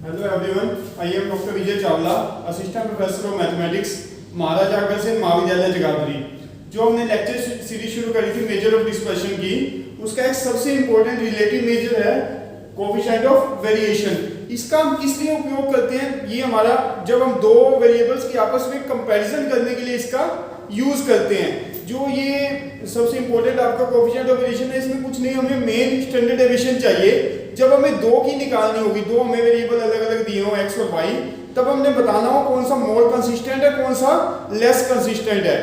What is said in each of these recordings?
Hello everyone, I am doctor Vijay Chawla, assistant professor of mathematics, Maharaj Agrasen महाविद्यालय जगाधरी। जो हमने लेक्चर सीरीज शुरू करी थी मेजर ऑफ डिस्पर्शन की, उसका एक सबसे इंपॉर्टेंट रिलेटिव मेजर है कोएफिशिएंट ऑफ वेरिएशन। इसका हम किस लिए उपयोग करते हैं? ये हमारा जब हम दो वेरिएबल्स की आपस में कंपैरिजन करने के लिए इसका यूज करते हैं। जो ये सबसे इंपॉर्टेंट आपका कोएफिशिएंट ऑफ वेरिएशन है, इसमें कुछ नहीं, हमें मेन स्टैंडर्ड डेविएशन चाहिए। जब हमें दो की निकालनी होगी, दो हमें वेरिएबल अलग अलग दिए हो x और y, तब हमने बताना हो कौन सा मोर कंसिस्टेंट है, कौन सा लेस कंसिस्टेंट है।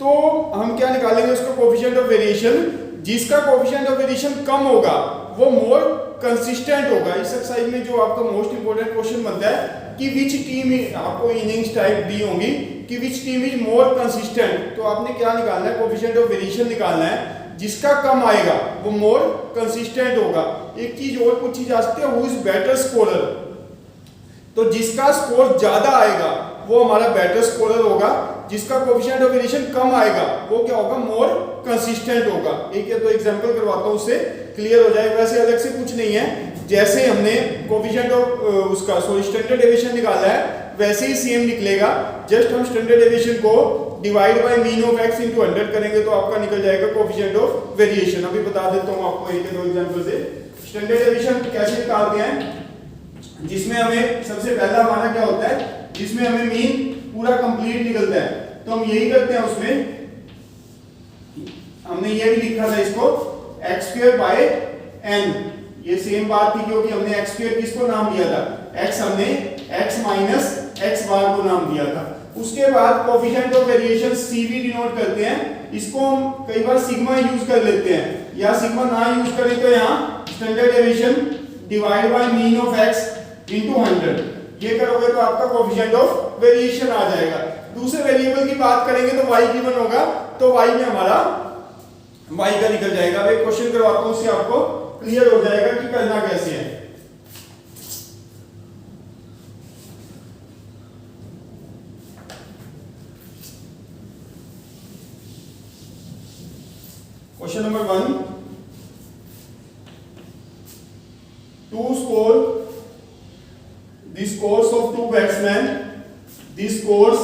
तो हम क्या निकालेंगे उसका कोएफिशिएंट ऑफ वेरिएशन। जिसका कोएफिशिएंट ऑफ वेरिएशन कम होगा वो मोर कंसिस्टेंट होगा। इस एक्सरसाइज में जो आपका मोस्ट इंपोर्टेंट क्वेश्चन बनता है कि विच टीम, आपको इनिंग्स टाइप दी होंगी कि which team is more consistent, तो आपने क्या निकालना है? कोएफिशिएंट ऑफ वेरिएशन निकालना है। जिसका कम आएगा वो मोर कंसिस्टेंट होगा। एक चीज और पूछी जा सकती है, हु इज बेटर स्कोरर, तो जिसका स्कोर ज्यादा आएगा वो हमारा बेटर स्कोरर होगा। जिसका कोएफिशिएंट ऑफ वेरिएशन कम आएगा वो क्या होगा? मोर कंसिस्टेंट होगा। एक या दो एग्जांपल करवाता हूं, उससे क्लियर हो जाएगा। वैसे अलग से कुछ नहीं है, जैसे हमने कोएफिशिएंट ऑफ उसका स्टैंडर्ड डेविएशन निकाला है वैसे ही सेम निकलेगा। जस्ट हम स्टैंडर्ड डेविएशन को divide by mean of x into 100 करेंगे तो आपका निकल जाएगा कोएफिशिएंट ऑफ वेरिएशन। अभी बता देता हूं आपको एक या दो एग्जांपल से। स्टैंडर्ड डेविएशन कैसे निकालते हैं? जिसमें हमें सबसे पहला हमारा क्या होता है, जिसमें हमें मीन पूरा कंप्लीट निकलता है, तो हम यही करते हैं। उसमें हमने ये भी लिखा था इसको x² बाय n, ये सेम बात थी क्योंकि हमने x² किसको नाम दिया था? x, हमने x माइनस x बार को नाम दिया था। उसके बाद coefficient of variation CV denote करते हैं। इसको हम कई बार सिग्मा यूज कर लेते हैं, या सिग्मा ना यूज करें तो यहाँ standard deviation divide by mean of x into 100, ये करोगे तो आपका कोएफिशिएंट ऑफ वेरिएशन आ जाएगा। दूसरे वेरिएबल की बात करेंगे तो y गिवन होगा, तो y में हमारा y का निकल जाएगा। अब एक क्वेश्चन करवाता हूं, उससे आपको क्लियर हो जाएगा कि करना कैसे है। Question number 1, to score the scores of two batsmen, the scores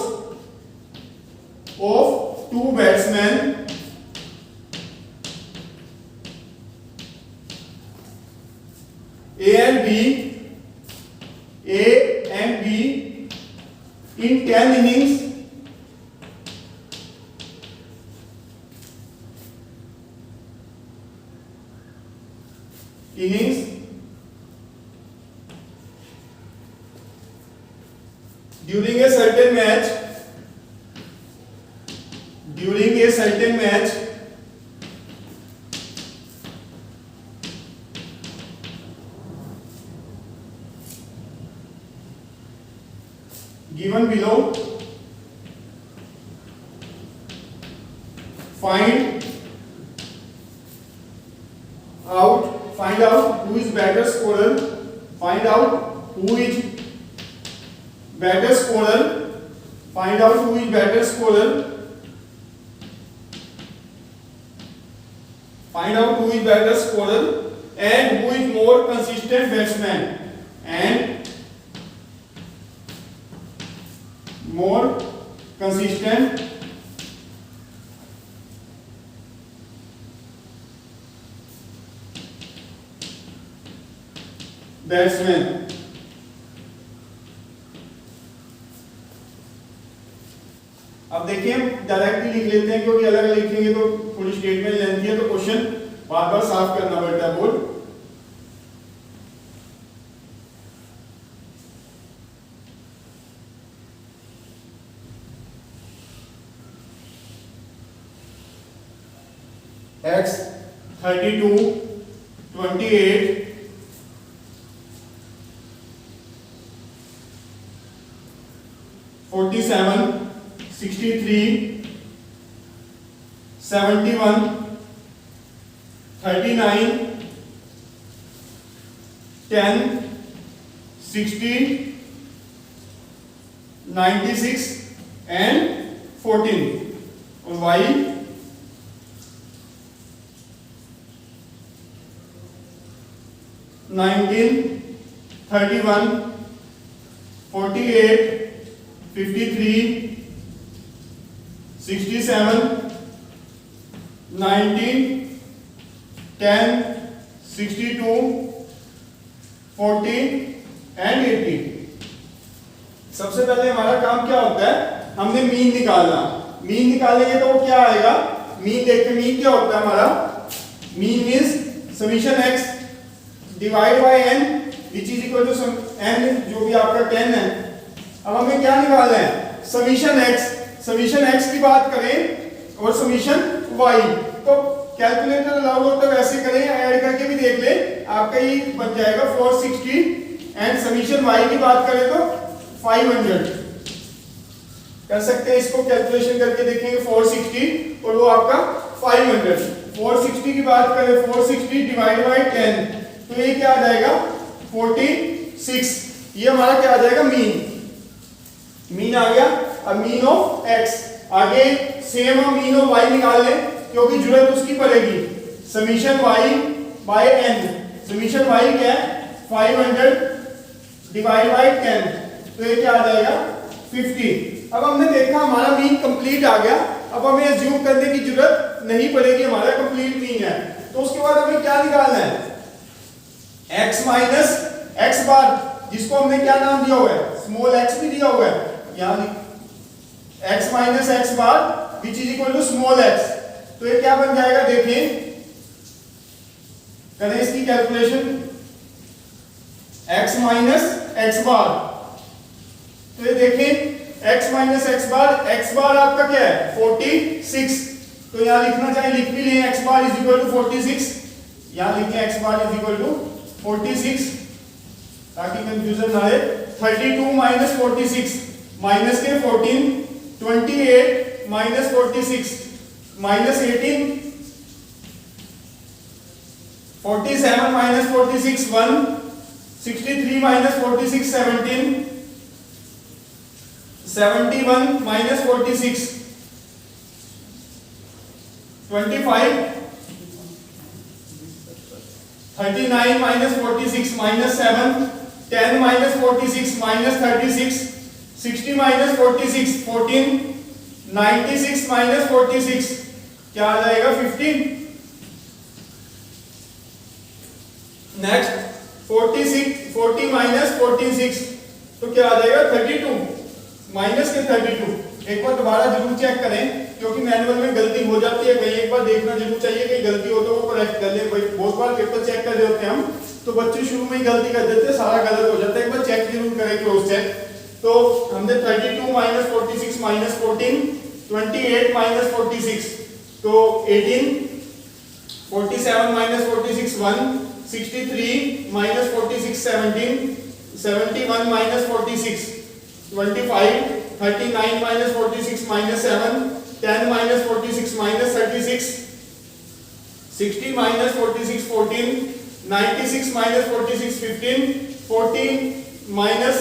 of two batsmen A and B in 10 innings during a certain match, given below, find out who is better scorer, find out who is better scorer, find out who is better scorer, find out who is better scorer and who is more consistent batsman, and more consistent batsman। अब देखिए हम directly लिख लेते हैं, क्योंकि अलग अलग लिखेंगे तो थोड़ी स्टेटमेंट लेंथी है, तो क्वेश्चन बार बार साफ करना पड़ता है बोर्ड। x 32 28 47 63 71 39 10 60 96 and 14 और y 19 31 48, 53, 67, 19, 10, 62, 40 एंड 80। सबसे पहले हमारा काम क्या होता है, हमने मीन निकालना। मीन निकालेंगे तो वो क्या आएगा, मीन देख के मीन क्या होता है हमारा, mean means summation x divide by n which is equal to n जो भी आपका 10 है। अब हमें क्या निकालना है, समीशन x। समीशन x की बात करें और समीशन y, तो कैलकुलेटर अलाउ हो तो वैसे करें, ऐड करके भी देख ले, आपका ये बन जाएगा 460 एंड समीशन y की बात करें तो 500 कर सकते हैं। इसको कैलकुलेशन करके देखेंगे 460 और वो आपका 500। 460 की बात करें, 460 डिवाइड बाय 10 तो ये क्या आ जाएगा 46। ये हमारा क्या आ जाएगा, मीन आ गया। अब मीन ऑफ x, आगे सेम हम मीन ऑफ y निकाल लें क्योंकि जरूरत उसकी पड़ेगी। Summation y by n, summation y क्या है 500 डिवाइड बाय 10 तो ये क्या आ जाएगा 50। अब हमने देखा हमारा मीन कंप्लीट आ गया। अब हमें अज्यूम करने की जरूरत नहीं पड़ेगी, हमारा कंप्लीट मीन है। तो उसके बाद हमें क्या निकालना है, x माइनस x बार, जिसको हमने क्या नाम दिया हुआ है, स्मॉल x भी दिया हुआ है यहां, x minus x bar which is equal to small x। तो ये क्या बन जाएगा, देखिए करें इसकी calculation, x minus x bar, तो ये देखें x माइनस x बार आपका क्या है 46। तो यहां लिखना चाहिए, लिख भी लें x bar is equal to 46, यहां लिखें x bar is equal to 46 ताकि कंफ्यूजन ना रहे। 32 माइनस 46 माइनस के 14, 28 minus 46 minus 18, 47 minus 46 1, 63 minus 46 17, 71 minus 46 25, 39 minus 46 minus 7, 10 minus 46 minus 36, 60 minus 46 14, 96 minus 46 क्या आ जाएगा 15। नेक्स्ट 40 माइनस 46 तो क्या आ जाएगा 32 माइनस के 32। एक बार दोबारा जरूर चेक करें क्योंकि मैनुअल में गलती हो जाती है, कहीं एक बार देखना जरूर चाहिए, कहीं गलती हो तो वो करेक्ट कर ले। बहुत बार पेपर चेक कर रहे होते हैं हम, तो बच्चे शुरू में ही गलती कर देते हैं, सारा गलत हो जाता है। एक बार चेक जरूर करें, क्रॉस चेक। तो हमने 32 माइनस 46 माइनस 14, 28 माइनस 46 तो 18, 47 minus 46 1, 63 minus 46 17, 71 minus 46 25, 39 minus 46 minus 7, 10 minus 46 minus 36, 60 minus 46 14, 96 minus 46 15, 40 minus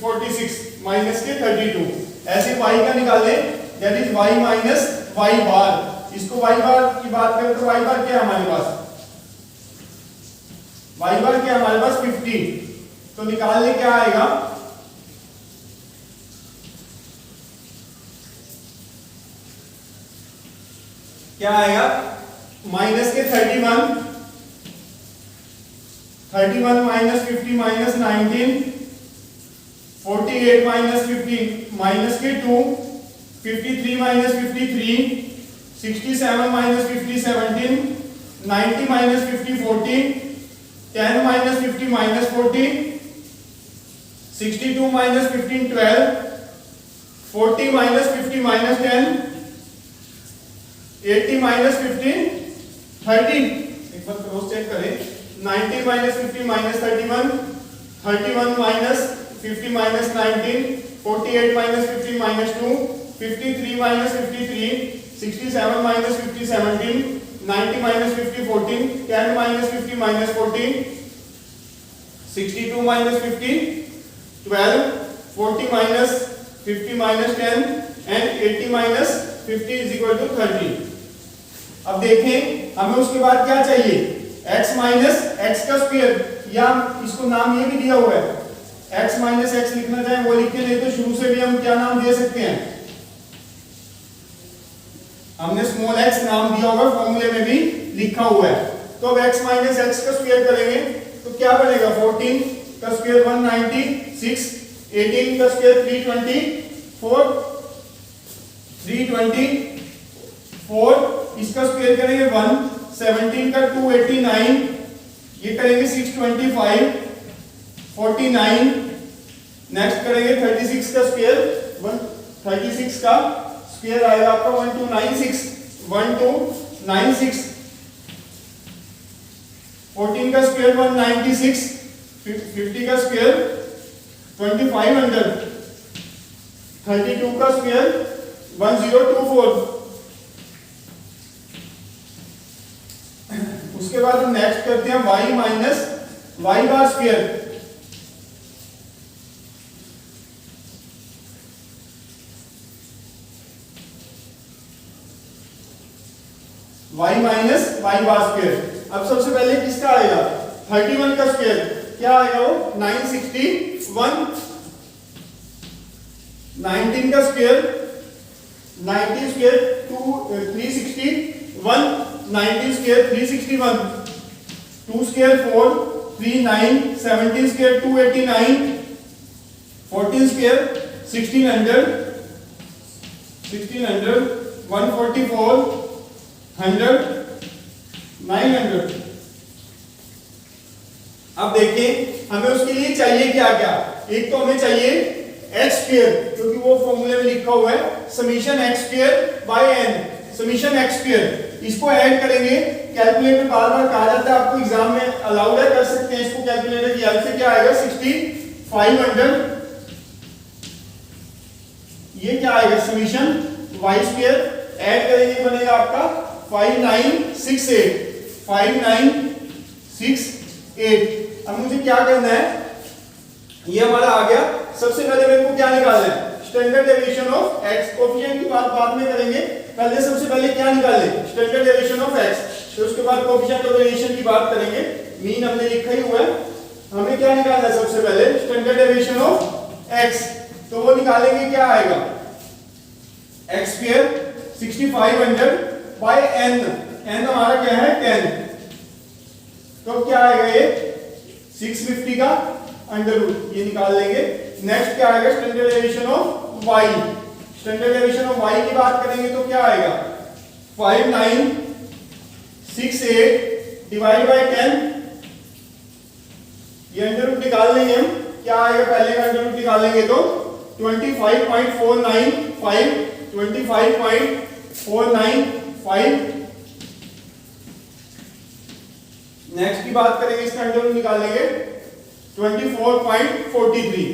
46 minus के 32। ऐसे y का निकालें, that is y minus y बार। इसको y बार की बात करें तो y बार क्या है हमारे पास, y बार क्या है हमारे पास 50। तो निकालने क्या आएगा, क्या आएगा माइनस के 31 माइनस 50 माइनस 19, 48 माइनस 50 माइनस के 2, 53 minus 53, 67 minus 50 17, 90 minus 50 40, 10 minus 50 minus 40, 62 minus 15 12, 40 minus 50 minus 10, 80 minus 15 30। एक बार क्रॉस चेक करें, 90 minus 50 minus 31, 31 minus 50 minus 19, 48 minus 50 minus 2, 53 minus 53, 67 minus 50 17, 90 minus 50 14, 10 minus 50 minus 14, 62 minus 50 12, 40 minus 50 minus 10 and 80 minus 50 is equal to 30। अब देखें हमें उसके बाद क्या चाहिए, x माइनस x का स्क्वायर, या इसको नाम ये भी दिया हुआ है x माइनस एक्स लिखना चाहे वो लिख के, नहीं तो शुरू से भी हम क्या नाम दे सकते हैं, हमने स्मॉल x नाम दिया होगा, फॉर्मूले में भी लिखा हुआ है। तो अब x माइनस एक्स का स्क्वायर करेंगे तो क्या बनेगा, 14 का स्क्वायर 196, 18 का स्क्वायर 324, इसका स्क्वायर करेंगे 1, 17 का 289, ये करेंगे 625, 49, नेक्स्ट करेंगे 36 का स्क्वायर, 36 का स्क्वायर आएगा आपका 1296, 1296, 14 का स्क्वायर 196, 50 का स्क्वायर 2500, 32 का स्क्वायर 1024। उसके बाद हम नेक्स्ट करते हैं y minus Y bar square. y minus Y bar square. अब सबसे पहले किसका आएगा, 31 का स्क्वायर क्या आएगा, वो 961, 19 का square 90 square 361, 19 square 361, 2 square 4 39, 17 square 289, 14 square 1600, 144, 100, 900। अब देखिए हमें उसके लिए चाहिए क्या क्या, एक तो हमें चाहिए एक्स स्क्वायर, क्योंकि वो फॉर्मूले में लिखा हुआ है summation x square by n, summation x square. इसको ऐड करेंगे, कैलकुलेटर बार बार कहा जाता है आपको एग्जाम में अलाउड है, कर सकते हैं इसको कैलकुलेटर की हेल्प से। क्या आएगा 6500, ये क्या आएगा समीशन वाई स्क्वायर, ऐड करेंगे बनेगा आपका 5968, 5968। अब मुझे क्या करना है, ये हमारा आ गया। सबसे पहले मेरे को क्या निकालना है, standard deviation of x. Coefficient की बात बाद में करेंगे, पहले सबसे पहले क्या निकाल लें, स्टैंडर्ड डेविएशन ऑफ एक्स, फिर उसके बाद कोएफिशिएंट ऑफ वेरिएशन की बात करेंगे। मीन हमने लिखा ही हुआ है, हमें क्या निकालना है सबसे पहले, स्टैंडर्ड डेविएशन ऑफ एक्स। तो वो निकालेंगे, क्या आएगा x square 6500 by n, n हमारा क्या है 10, तो क्या आएगा ये 650 का अंडर रूट, ये निकाल लेंगे। नेक्स्ट क्या आएगा, standard deviation of Y. Standard deviation of Y की बात करेंगे तो क्या आएगा 5968 डिवाइड बाय 10, ये अंडर रूट निकाल लेंगे हम, क्या आएगा पहले का अंडर रूट निकालेंगे तो 25.495, 25.495। नेक्स्ट की बात करेंगे, इसका अंडर रूट निकालेंगे 24.43,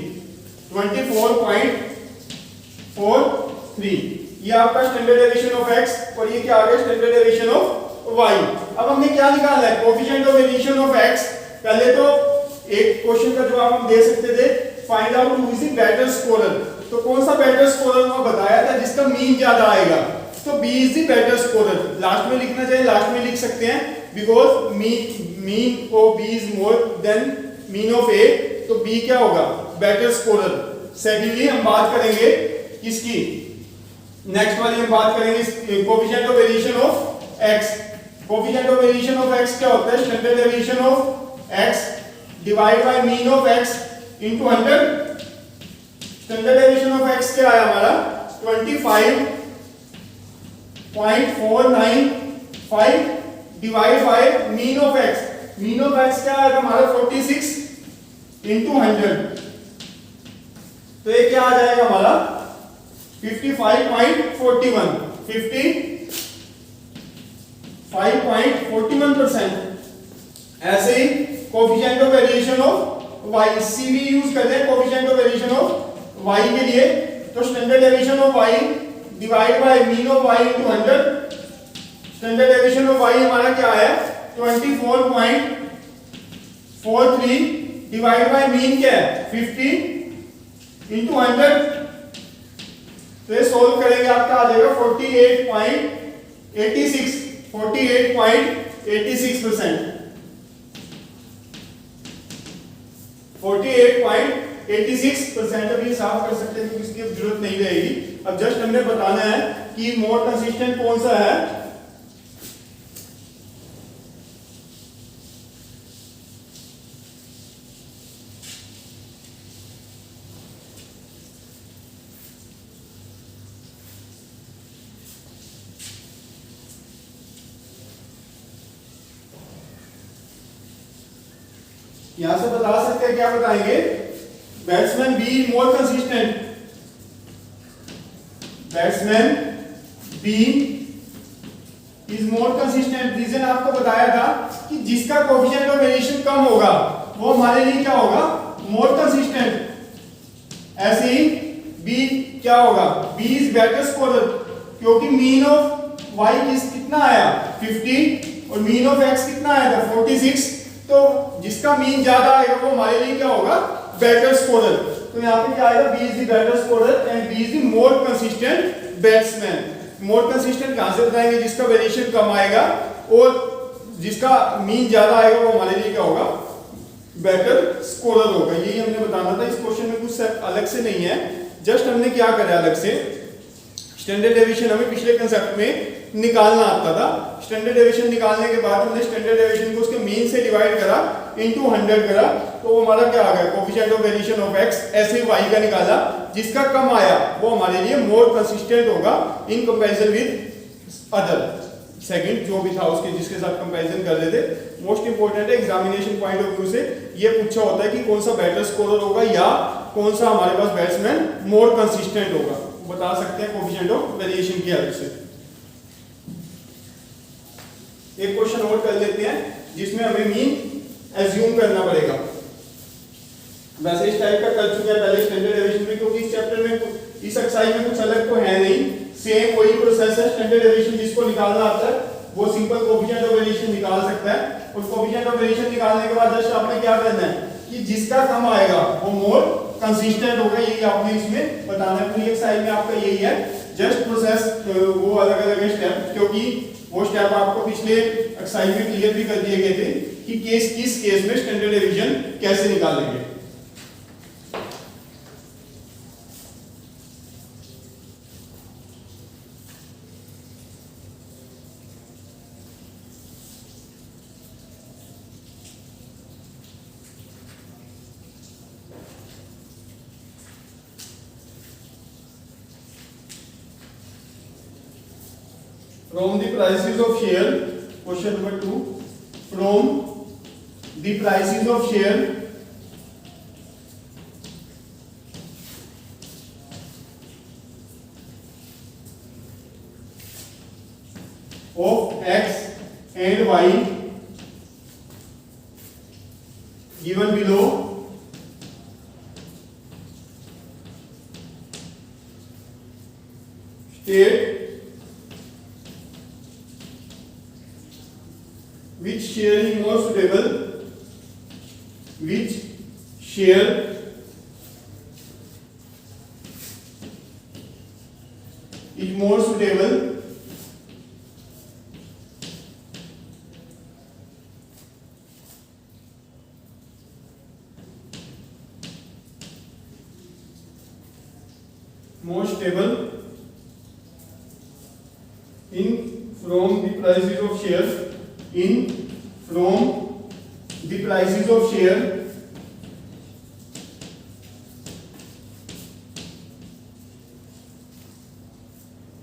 24.43। ये आपका स्टैंडर्ड डेविएशन ऑफ एक्स, और ये क्या आ गया स्टैंडर्ड डेविएशन ऑफ वाई। अब हमने क्या निकालना है, coefficient of variation of x. पहले तो एक क्वेश्चन का जवाब हम दे सकते थे, find out who is the better scorer. तो कौन सा बेटर स्कोरर वो बताया था, जिसका मीन ज्यादा आएगा, तो B is the better scorer. Last में लिखना चाहिए, लास्ट में लिख सकते हैं, because mean of B is more than mean of A, तो बी क्या होगा बेटर स्कोरर। सेकेंडली हम बात करेंगे किसकी, नेक्स्ट वाली हम बात करेंगे coefficient of variation of x. Coefficient of variation of x क्या होता है, standard deviation of x divide by mean of x into 100। Standard deviation of x क्या है हमारा 25.495 divide by mean of x. Mean of x क्या है हमारा 46 into 100, तो ये क्या आ जाएगा हमारा 55.41, 55.41%। ऐसे ही coefficient of variation of Y, C भी यूज करते हैं coefficient of variation of Y के लिए। तो standard deviation of Y divide by mean of Y into 100। Standard deviation of Y हमारा क्या है 24.43 डिवाइड बाय मीन क्या है 50 इनटू 100। तो ये सोल्व करेंगे आपका आ जाएगा 48.86%। 48.86% 86%। अब ये साफ कर सकते हैं क्योंकि इसकी अब जरूरत नहीं रहेगी। अब जस्ट हमने बताना है कि मोर कंसिस्टेंट कौन सा है। यहां से बता सकते हैं, क्या बताएंगे, batsman B more consistent, batsman B is more consistent. Reason आपको बताया था कि जिसका कोएफिशिएंट ऑफ वेरिएशन कम होगा वो हमारे लिए क्या होगा, मोर कंसिस्टेंट। ऐसे ही बी क्या होगा, बी इज बेटर स्कोरर, क्योंकि मीन ऑफ वाई कितना आया 50 और मीन ऑफ एक्स कितना आया था 46। तो जिसका मीन ज्यादा आएगा वो हमारे लिए क्या होगा, बेटर स्कोरर। तो यहाँ पे क्या आएगा, B is the better scorer and B is the more consistent batsman. More consistent कहां से बताएंगे, जिसका वेरिएशन कम आएगा और जिसका मीन ज्यादा आएगा वो हमारे लिए क्या होगा, बेटर स्कोरर होगा। यही हमने बताना था। इस क्वेश्चन में कुछ अलग से नहीं है, जस्ट हमने क्या करा अलग से, स्टैंडर्ड डेविएशन हमें पिछले कंसेप्ट में निकालना आता था। स्टैंडर्ड डेविएशन निकालने के बाद हमने स्टैंडर्ड डेविएशन को उसके मीन से डिवाइड करा, इनटू 100 करा, तो वो हमारा क्या आ गया, coefficient of variation of x. ऐसे ही वाई का निकाला, जिसका कम आया वो हमारे लिए मोर कंसिस्टेंट होगा in comparison with other. Second जो भी था उसके जिसके साथ कंपैरिजन कर रहे थे। मोस्ट इंपोर्टेंट है, एग्जामिनेशन पॉइंट ऑफ व्यू से ये पूछा होता है कि कौन सा बेटर स्कोरर होगा या कौन सा हमारे पास बैट्समैन मोर कंसिस्टेंट होगा, बता सकते हैं कोएफिशिएंट ऑफ वेरिएशन की हेल्प से। एक क्वेश्चन और कर लेते हैं जिसमें हमें मीन एज्यूम करना पड़ेगा। वैसे इस टाइप का कर चुके हैं पहले स्टैंडर्ड डेविएशन में, क्योंकि इस चैप्टर में इस एक्सरसाइज में कुछ अलग तो है नहीं, सेम वही प्रोसेस है। स्टैंडर्ड डेविएशन जिसको निकालना आता है वो सिंपल कोएफिशिएंट ऑफ वेरिएशन निकाल सकता है। और कोएफिशिएंट ऑफ वेरिएशन निकालने के बाद जस्ट आपने क्या करना है कि जिसका कम आएगा वो मोर कंसिस्टेंट होगा, यही आपने इसमें बताना है। पूरी एक्सरसाइज में आपका यही है, जस्ट प्रोसेस वो अलग अलग स्टेप, क्योंकि वो स्टेप आपको पिछले एक्सरसाइज में क्लियर भी कर दिए गए थे कि किस केस में स्टैंडर्ड डेविएशन कैसे निकालेंगे। From the prices of share, question number 2, from the prices of share of X and Y given below, state which share is more suitable, which share is more suitable more stable in from the prices of share, in from the prices of share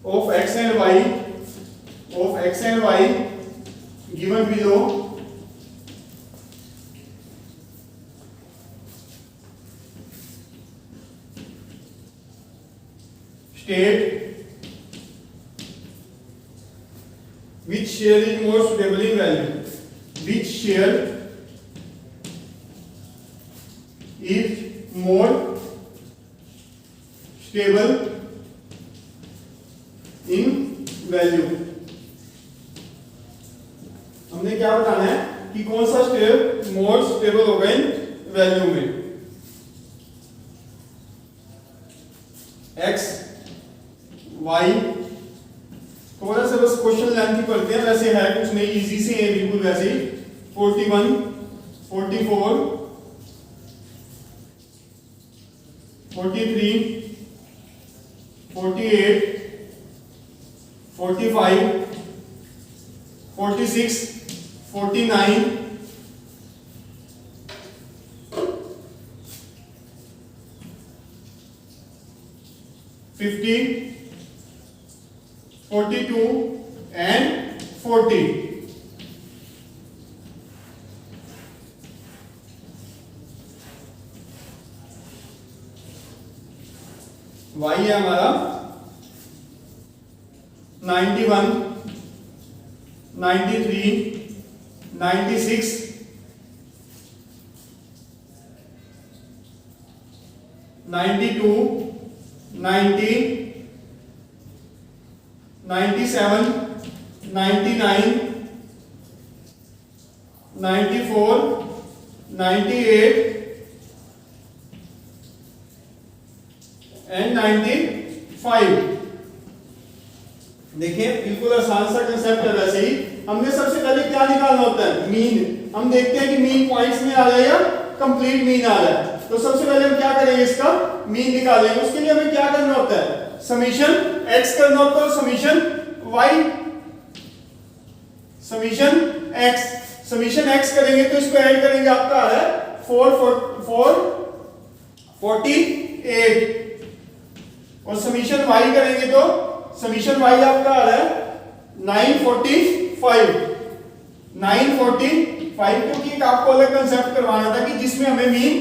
of X and Y given below, state which share is more suitable in value, which share is more stable in value। हमने क्या बताना है कि कौन सा step more stable होगा इन value में। X Y थोड़ा सा बस क्वेश्चन लेंथ पढ़ते हैं, वैसे है कुछ नहीं, इजी से है बिल्कुल वैसे ही। 41, 44, 43, 48, 45, 46, 49, 50, 42 and 40. y है हमारा 91, 93, 96, 92, 90, 97, 99, 94, 98 एंड 95। देखिए बिल्कुल आसान सा कंसेप्ट है। वैसे ही हमने सबसे पहले क्या निकालना होता है, मीन। हम देखते हैं कि मीन पॉइंट्स में आ रहा है या कंप्लीट मीन आ रहा है। तो सबसे पहले हम क्या करेंगे, इसका मीन निकालेंगे। उसके लिए हमें क्या करना होता है, समीशन x करना होता है और summation y, summation x। Summation x करेंगे तो इसको ऐड करेंगे, आपका आ रहा है 448 और समीशन y करेंगे तो समीशन y आपका आ रहा है 945। 945 क्योंकि एक आपको अलग कंसेप्ट करवाना था कि जिसमें हमें मीन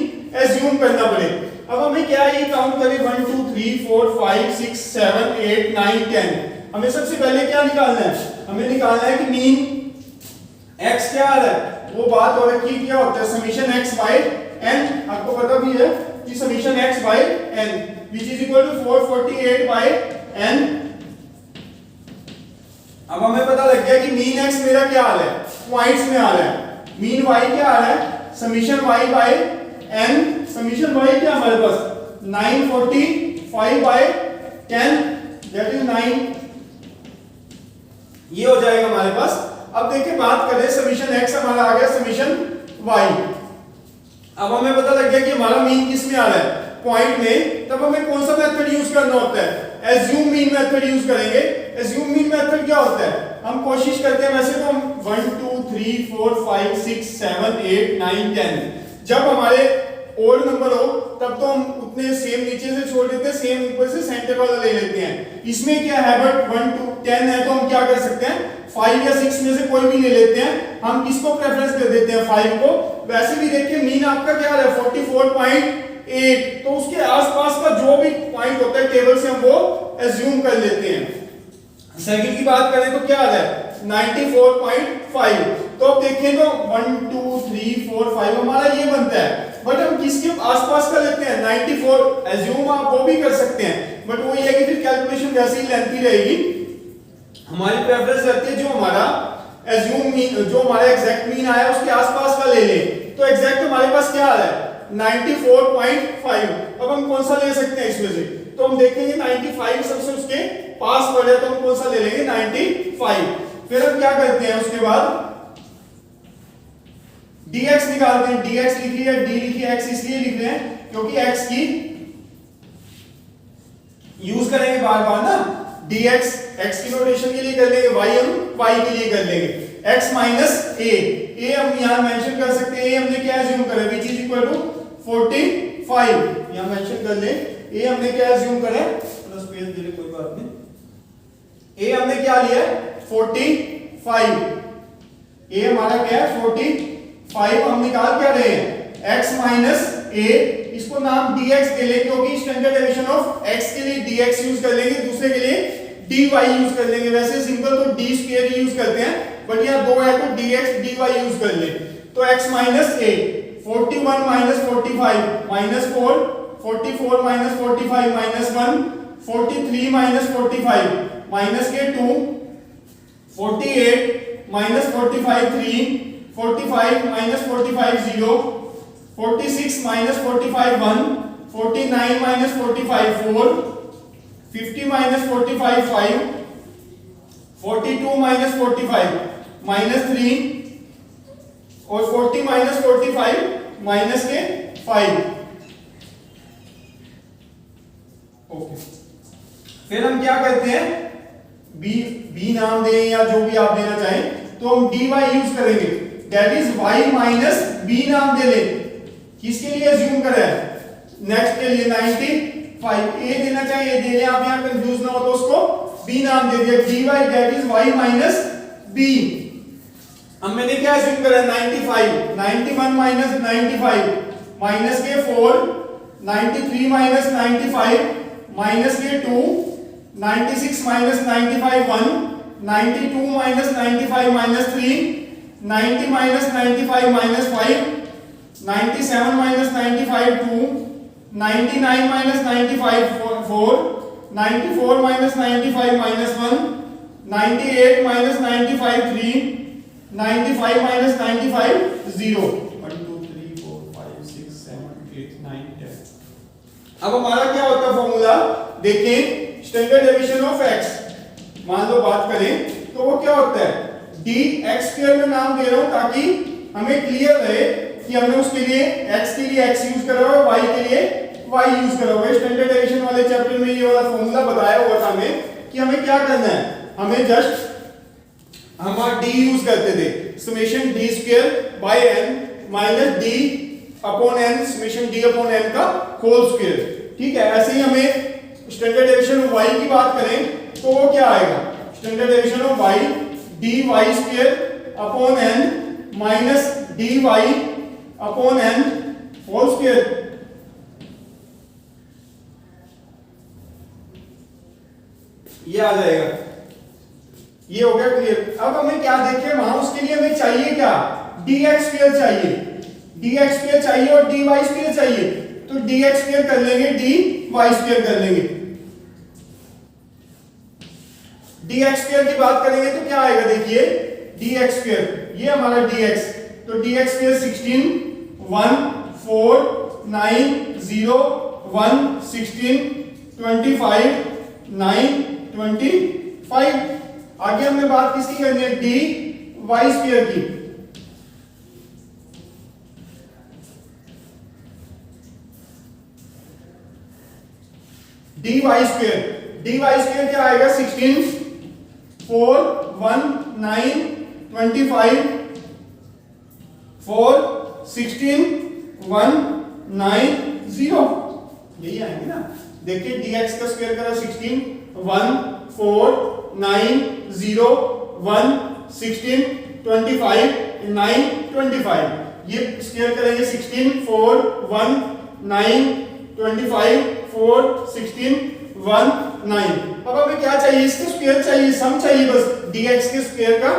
एज्यूम करना पड़े। अब हमें क्या ये काउंट करें 1 2 3 4 5 6 7 8 9 10। हमें सबसे पहले क्या निकालना है, हमें निकालना है कि मीन x क्या आ रहा है। वो बात हो रखी क्या होता है, समीशन x बाय n। आपको पता भी है कि summation x by n which is equal to 448 by n। अब हमें पता लग गया कि मीन x मेरा क्या आ रहा है, पॉइंट्स में आ रहा है। मीन y क्या आ रहा है, summation y by n। Summation y क्या हमारे पास 945 by 10 दैट इज 9। ये हो जाएगा हमारे पास। अब देखिए बात करें समीशन x हमारा आ गया समीशन y। अब हमें पता लग गया कि हमारा मीन किस में आ रहा है, पॉइंट में। तब हमें कौन सा मेथड यूज करना होता है, एज्यूम मीन मेथड यूज करेंगे। एज्यूम मीन मेथड क्या होता है, हम कोशिश करते हैं वैसे तो हम 1 2 3 4 5 6 7 8 9 10 जब हमारे ओड नंबर हो तब तो हम उतने सेम नीचे से छोड़ देते हैं, सेम ऊपर से सेंटर वाला ले लेते हैं। इसमें क्या है, बट 1 2 10 है तो हम क्या कर सकते हैं, 5 या 6 में से कोई भी ले लेते हैं। हम किसको प्रेफरेंस दे देते हैं, 5 को। वैसे भी देखिए मीन आपका क्या है 44.8, तो उसके आसपास का जो भी पॉइंट होता है टेबल से हम वो एज्यूम कर लेते हैं। सेकंड की बात करें तो क्या आ रहा है 94.5। तो अब देखें तो 1 2 3 4 5 हमारा ये बनता है, बट हम किसके आसपास का लेते हैं 94। एज्यूम आप वो भी कर सकते हैं, बट वो ये है कि फिर कैलकुलेशन वैसे ही लेंथी रहेगी। हमारी प्रेफरेंस रहती है जो हमारा एज्यूम मीन, जो हमारा एग्जैक्ट मीन आया उसके आसपास का ले लें। तो एग्जैक्ट हमारे पास क्या आ रहा है 94.5। अब हम कौन सा ले सकते हैं इसमें से, तो हम देखेंगे 95 सबसे उसके पास पड़े तो हम कौन सा ले लेंगे 95। फिर हम क्या करते हैं उसके बाद dx निकालते हैं। dx लिखी है, d लिखी है, x इसलिए लिख रहे हैं क्योंकि x की यूज करेंगे बार बार ना। dx x की नोटेशन के लिए कर लेंगे, y हम y के लिए कर लेंगे। x माइनस a, a हम यहां मेंशन कर सकते हैं। a हमने क्या एज्यूम करा which is equal to 45, यहां मेंशन कर ले। a हमने क्या एज्यूम करा, थोड़ा स्पेस दे ले, कोई बात नहीं। a हमने क्या लिया है 45, a हमारा क्या है 45। हम निकाल क्या रहे हैं x माइनस a, इसको नाम dx दे ले क्योंकि स्टैंडर्ड डेविएशन ऑफ x के लिए dx यूज कर लेंगे, दूसरे के लिए dy यूज कर लेंगे। वैसे सिंपल तो d स्क्वायर यूज करते हैं, बट यहां दो है तो dx dy यूज कर ले। तो x minus a 41 minus 45 minus 4, 44 minus 45 minus 1, 43 minus 45 minus के 2, 48 minus 45 3, 45 minus 45 0, 46 minus 45 1, 49 minus 45 4, 50 minus 45 5, 42 minus 45 minus 3 और 40 माइनस 45 माइनस के 5। ओके, फिर हम क्या करते हैं, बी नाम दें या जो भी आप देना चाहें, तो हम dy यूज करेंगे, that is y minus B नाम दे लें। किसके लिए एज्यूम करें, नेक्स्ट के लिए 95 ए देना चाहिए, दे लें आप, यहां कंफ्यूज ना हो तो उसको b नाम दे दिया, dy that is y minus b। अब मैंने क्या एज्यूम करा, 95, 91 माइनस 95 माइनस के 4, 93 माइनस 95 माइनस के 2, 96 minus 95 1, 92 minus 95 minus 3, 90 minus 95 minus 5, 97 minus 95 2, 99 minus 95 4, 94 minus 95 minus 1, 98 minus 95 3, 95 minus 95 0। 1 2 3 4 5 6 7 8 9 10। अब हमारा क्या होता है फॉर्मूला, देखें स्टैंडर्ड डेविएशन ऑफ x, मान लो बात करें तो वो क्या होता है, dx² में नाम दे रहा हूं ताकि हमें क्लियर रहे कि हमने उसके लिए x के लिए x यूज करा हुआ है, y के लिए y यूज करा हुआ है। स्टैंडर्ड डेविएशन वाले चैप्टर में ये वाला फॉर्मूला बताया हुआ था हमें कि हमें क्या करना है, हमें जस्ट हम d यूज करते थे, summation d² by n minus d upon n, summation d upon n का होल स्क्वायर। ठीक है, ऐसे ही हमें स्टैंडर्ड डेविएशन ऑफ y की बात करें तो वो क्या आएगा, standard deviation of y dy² upon n minus dy upon n whole square. ये आ जाएगा, ये हो गया क्लियर। अब हमें क्या देखें वहां, उसके लिए हमें चाहिए क्या, dx² चाहिए, dx² चाहिए और dy² चाहिए, तो dx² कर लेंगे, dy² कर लेंगे। dx² की बात करेंगे तो क्या आएगा, देखिए dx², ये हमारा dx, तो dx² 16 1 4 9 0 1 16 25 9 25। आगे हमने बात किसकी करनी है, dy² की। dy² क्या आएगा, 16 4 1 9 25 4 16 1 9 0, यही आएंगे ना। देखिए dx का स्क्वायर करा 16 1 4 9 0 1 16 25 9 25, ये स्क्वायर करेंगे 16 4 1 9 25 4 16 1 9। अब हमें क्या चाहिए, इसका स्क्वायर चाहिए, सम चाहिए, बस dx के स्क्वायर का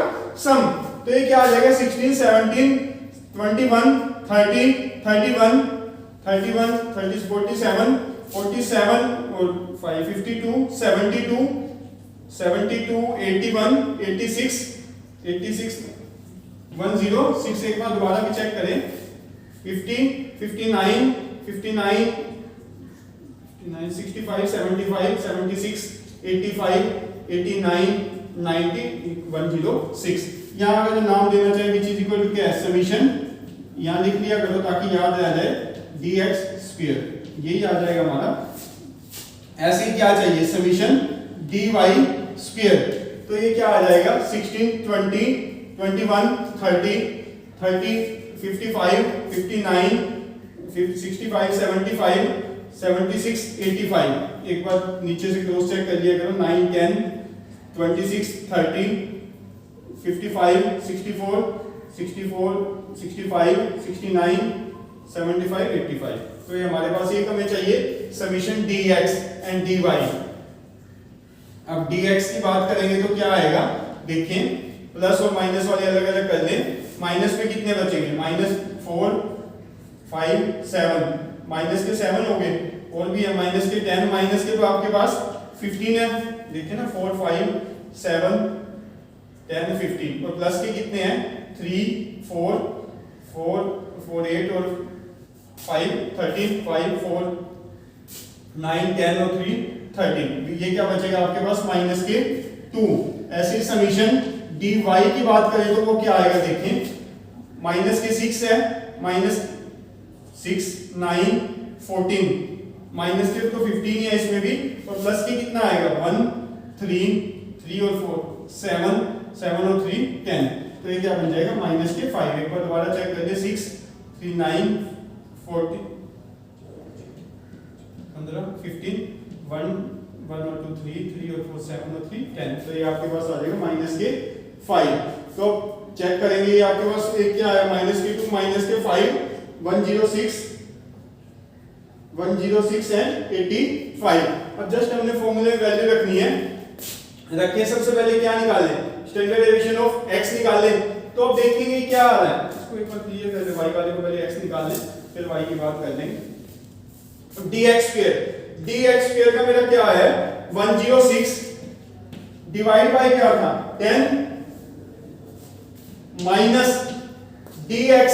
सम। तो ये क्या आ जाएगा, 16 17 21 30 31 31 30 47 47 और 5 52 72 72 81 86 86 106, एक बार दोबारा भी चेक करें, 50 59 59 65 75 76 85 89 90 106। यहाँ अगर नाम देना चाहिए विच इज इक्वल टू क्या है, समीशन, यहाँ लिख लिया करो ताकि याद आ जाए, dx², यही आ जाएगा हमारा। ऐसे ही क्या चाहिए, समीशन dy², तो ये क्या आ जाएगा, 16 20 21 30 30 55 59 65 75 76 85। एक बार नीचे से क्रॉस चेक कर लिया करो, 9 10 26 30 55 64 64 65 69 75 85। तो ये हमारे पास एक हमें चाहिए समीशन dx एंड dy। अब dx की बात करेंगे तो क्या आएगा, देखें प्लस और माइनस वाले अलग अलग कर लें। माइनस पे कितने बचेंगे, -4 5 7, माइनस के 7 हो गए, और भी है माइनस के 10, माइनस के तो आपके पास 15 है, देखिए ना 4 5 7 10 15, और प्लस के कितने हैं 3 4 4 4 8 और 5 13 5 4 9 10 और 3 13। ये क्या बचेगा आपके पास, माइनस के 2। ऐसे समीशन dy की बात करें तो वो क्या आएगा, देखें माइनस के 6 है, -6 9 14 माइनस के तो 15 ही है इसमें भी, और प्लस के कितना आएगा 1 3 3 और 4 7 7 और 3 10, तो ये क्या बन जाएगा माइनस के 5। एक बार दोबारा चेक कर ले, 6 3 9 14 15 15 1 1 और 2 3 3 और 4 7 और 3 10, तो ये आपके पास आ जाएगा माइनस के 5। तो चेक करेंगे, ये आपके पास एक क्या है माइनस के 2 माइनस के 5 106 एंड 85। अब जस्ट हमने फॉर्मूले में वैल्यू रखनी है, रखिए। सबसे पहले क्या निकालें, स्टैंडर्ड डेविएशन ऑफ x निकालें। तो अब देखेंगे क्या आ रहा है, इसको एक बार कीजिए, पहले y वाले को पहले x निकाल लें, फिर y की बात कर लेंगे। तो dx स्क्वायर का मेरा क्या है 106 डिवाइड बाय क्या था 10 minus dx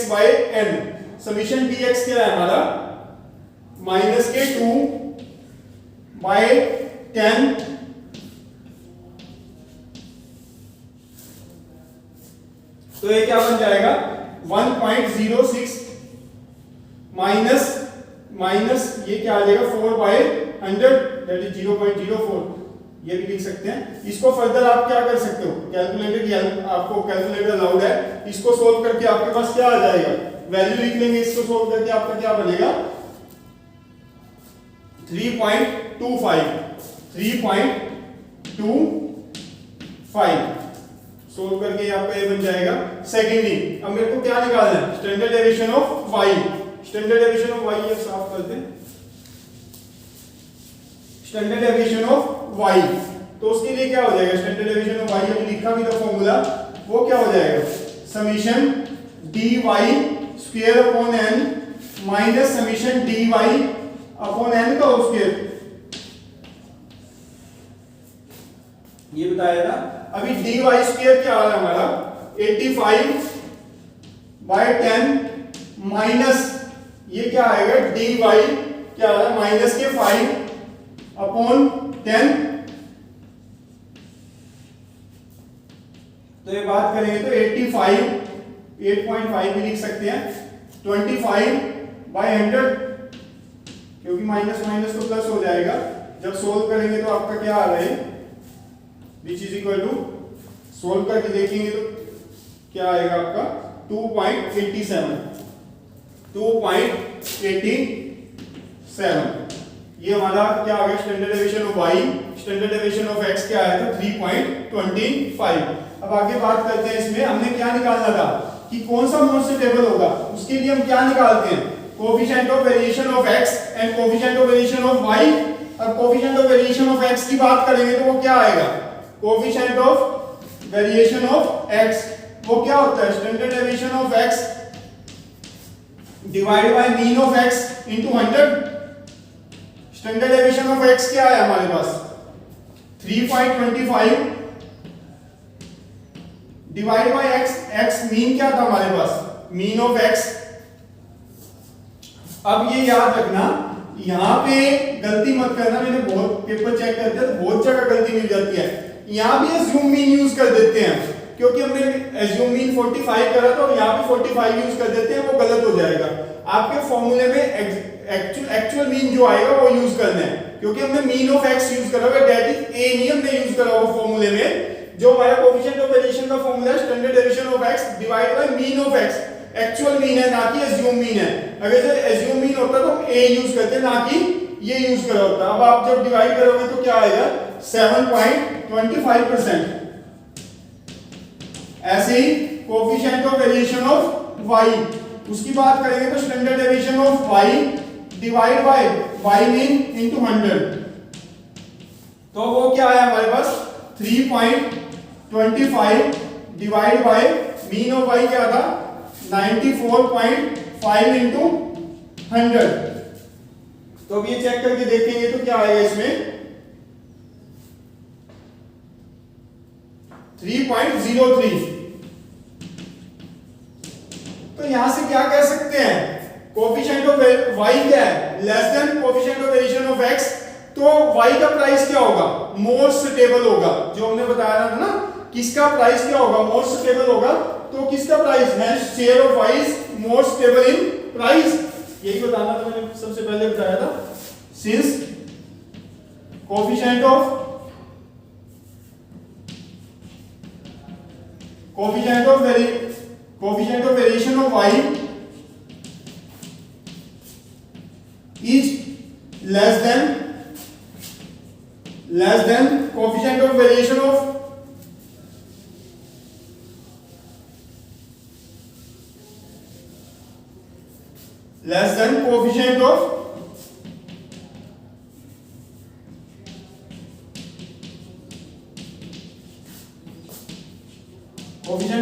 by n, summation dx क्या है हमारा माइनस के 2 बाय 10 तो ये क्या बन जाएगा 1.06 माइनस ये क्या आ जाएगा 4 बाय 100 दैट इज 0.04, ये भी लिख सकते हैं। इसको फर्दर आप क्या कर सकते हो, कैलकुलेटर की हेल्प, आपको कैलकुलेटर अलाउड है, इसको सोल्व करके आपके पास क्या आ जाएगा वैल्यू लिख लेंगे, इसको सोल्व करके आपका क्या बनेगा 3.25 सोल्व करके आपका ये बन जाएगा। सेकेंडली अब मेरे को क्या निकालना है standard deviation of y, standard deviation of y ये साफ करते हैं, स्टैंडर्ड डेविएशन ऑफ y, तो उसके लिए क्या हो जाएगा स्टैंडर्ड डेविएशन ऑफ y, अभी लिखा भी था फॉर्मूला, वो क्या हो जाएगा summation dy square upon n minus summation dy upon n का होल स्क्वायर, ये बताया था। अभी dy स्क्वायर क्या आ रहा है हमारा 85 बाय 10 माइनस ये क्या आएगा dy क्या आ रहा है माइनस के 5 अपॉन 10, तो ये बात करेंगे तो 8.5 भी लिख सकते हैं, 25 बाय 100 क्योंकि माइनस माइनस तो प्लस हो जाएगा, जब सोल्व करेंगे तो आपका क्या आ रहा है which is equal to, solve करके देखेंगे तो क्या आएगा आपका 2.87, ये हमारा क्या आ गया standard deviation of y, standard deviation of x क्या आया था 3.25। अब आगे बात करते हैं, इसमें हमने क्या निकालना था कि कौन सा मोड स्टेबल होगा, उसके लिए हम क्या निकालते हैं coefficient of variation of x and coefficient of variation of y। अब coefficient of variation of x की बात करेंगे तो वो क्या आएगा coefficient of variation of x, वो क्या होता है standard deviation of x divide by mean of x into 100। Standard deviation of x क्या है हमारे पास 3.25 डिवाइड बाय x मीन क्या था हमारे पास मीन ऑफ x। अब ये याद रखना, यहां पे गलती मत करना, मैंने बहुत पेपर चेक करते हैं तो बहुत जगह गलती मिल जाती है, यहां भी एज्यूम मीन यूज कर देते हैं, क्योंकि हमने एज्यूम मीन 45 करा था और यहां पे 45 यूज कर देते हैं, वो गलत हो जाएगा। आपके फॉर्मूले में एक्चुअल मीन जो आएगा वो यूज करना है, क्योंकि हमने मीन ऑफ x यूज करा हुआ, दैट इज a नहीं हमने यूज करा हुआ फॉर्मूले में। जो हमारा कोएफिशिएंट ऑफ वेरिएशन का फॉर्मूला है standard deviation of x divide by mean of x, actual mean है ना कि एज्यूम मीन है। अगर जो एज्यूम मीन होता तो हम a यूज करते ना कि ये यूज करा होता। अब आप जब डिवाइड करोगे तो क्या आएगा 7.25%। ऐसे ही coefficient of variation of y, उसकी बात करेंगे तो standard deviation of y divide by y mean into 100, तो वो क्या है हमारे पास 3.25 divide by mean of y क्या था 94.5 इनटू 100। तो अब ये चेक करके देखेंगे तो क्या आएगा इसमें 3.03। तो यहां से क्या कह सकते हैं कोएफिशिएंट ऑफ y क्या है less than coefficient of variation of x, तो y का प्राइस क्या होगा मोर स्टेबल होगा। जो हमने बताया था ना किसका प्राइस क्या होगा मोर स्टेबल होगा, तो किसका प्राइस है share of y is more stable in price, यही बताना था, मैंने सबसे पहले बताया था। Since coefficient of variation of y is less than coefficient of variation of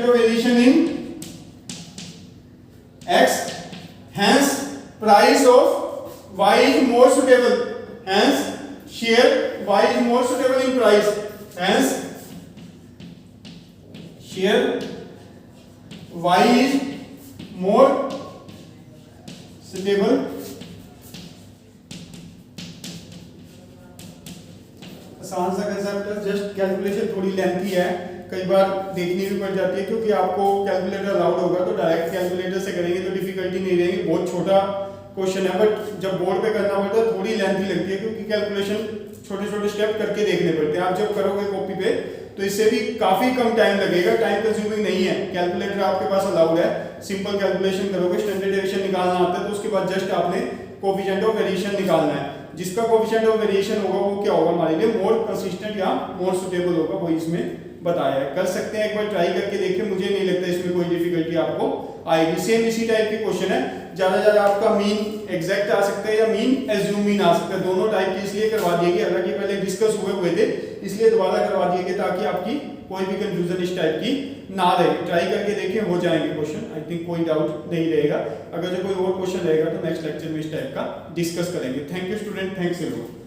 variation in x, hence price of y is more suitable, hence share y is more suitable in price, hence share y is more suitable. आसान सा concept है, just calculation थोड़ी lengthy है, कई बार देखनी भी पड़ जाती है, क्योंकि आपको कैलकुलेटर अलाउड होगा तो डायरेक्ट कैलकुलेटर से करेंगे तो डिफिकल्टी नहीं रहेगी, बहुत छोटा क्वेश्चन है, बट जब बोर्ड पे करना पड़ता है थोड़ी लेंथी लगती है, क्योंकि कैलकुलेशन छोटे छोटे स्टेप करके देखने पड़ते हैं। आप जब करोगे कॉपी पे तो इससे भी काफी कम टाइम लगेगा, टाइम कंज्यूमिंग नहीं है, कैलकुलेटर आपके पास अलाउड है, सिंपल कैलकुलेशन करोगे, स्टैंडर्ड डेविएशन निकालना आता है तो उसके बाद जस्ट आपने कोफिशिएंट ऑफ वेरिएशन निकालना है, जिसका कोफिशिएंट ऑफ वेरिएशन होगा वो क्या होगा हमारे लिए, मोर कंसिस्टेंट या मोर सुटेबल होगा, वो इसमें बताया है। कर सकते हैं, एक बार ट्राई करके देखिए, मुझे नहीं लगता इसमें कोई डिफिकल्टी आपको आएगी। सेम इसी टाइप की क्वेश्चन है, ज्यादा आपका मीन एग्जैक्ट आ सकता है या मीन एज्यूम मीन आ सकता है, दोनों टाइप की इसलिए करवा दिए गए, हालांकि पहले डिस्कस हुए थे इसलिए दोबारा करवा दिए गए ताकि आपकी कोई भी कंफ्यूजन इस टाइप की ना रहे। ट्राई करके देखिए, हो जाएंगे क्वेश्चन, आई थिंक कोई डाउट नहीं रहेगा। अगर जो कोई और क्वेश्चन रहेगा तो नेक्स्ट लेक्चर में इस टाइप का डिस्कस करेंगे। Thank you student, thanks a lot.